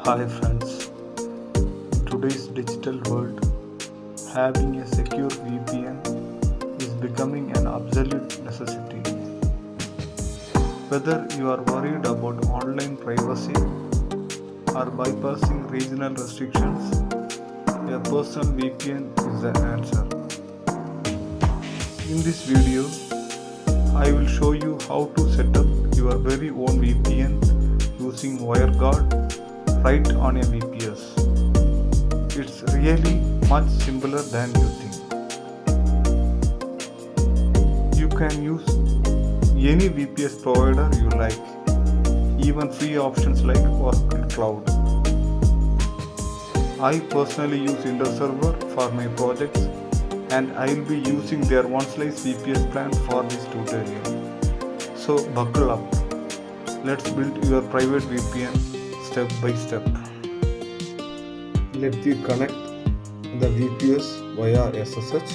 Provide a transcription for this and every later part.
Hi friends, in today's digital world, having a secure VPN is becoming an absolute necessity. Whether you are worried about online privacy or bypassing regional restrictions, a personal VPN is the answer. In this video, I will show you how to set up your very own VPN using WireGuard right on a VPS. It's really much simpler than you think. You can use any VPS provider you like, even free options like Oracle Cloud. I personally use Windows Server for my projects, and I will be using their one-slice VPS plan for this tutorial. So buckle up. Let's build your private VPN step by step. Let me connect the VPS via SSH.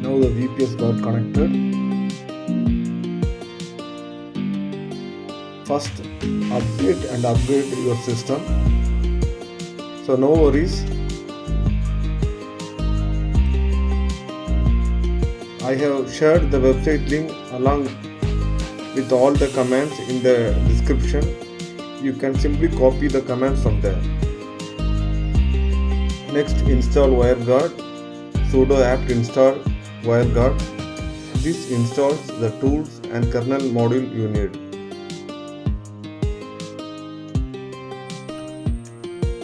Now the VPS got connected. First, upgrade your system. So no worries. I have shared the website link along with all the commands in the description. You can simply copy the commands from there. Next, install WireGuard. Sudo apt install WireGuard. This installs the tools and kernel module you need.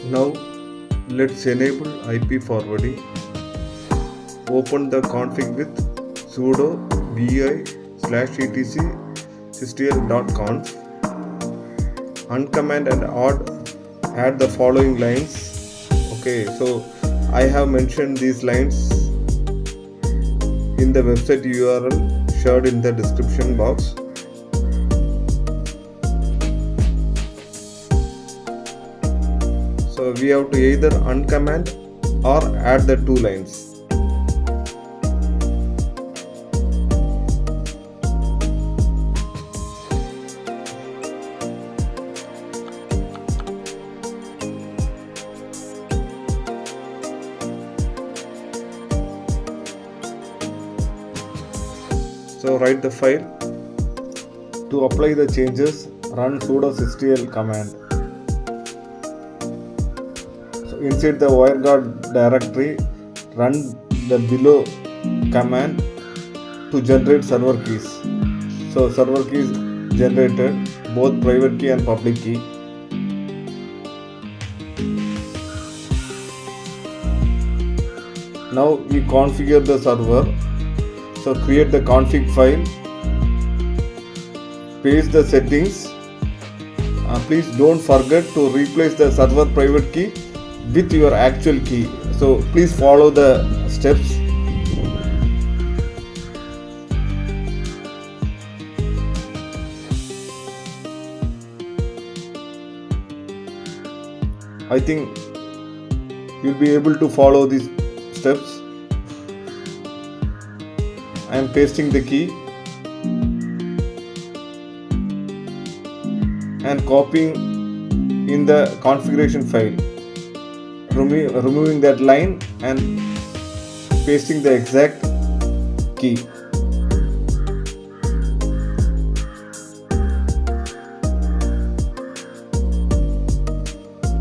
Now, let's enable IP forwarding. Open the config with sudo vi/etc systl.conf. Uncommand and add the following lines. Okay, so I have mentioned these lines in the website URL shared in the description box. So we have to either uncommand or add the two lines. So write the file. To apply the changes, run sudo systl command. So inside the WireGuard directory, run the below command to generate server keys. So server keys generated, both private key and public key. Now we configure the server. So create the config file, paste the settings. Please don't forget to replace the server private key with your actual key. So please follow the steps. I think you'll be able to follow these steps. I am pasting the key and copying in the configuration file, removing that line and pasting the exact key.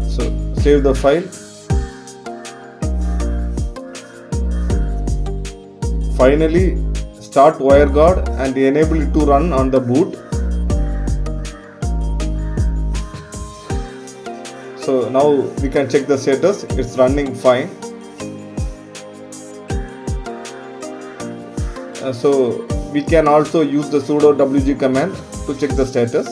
So save the file. Finally, start WireGuard and enable it to run on the boot. So now we can check the status. It's running fine. So we can also use the sudo wg command to check the status.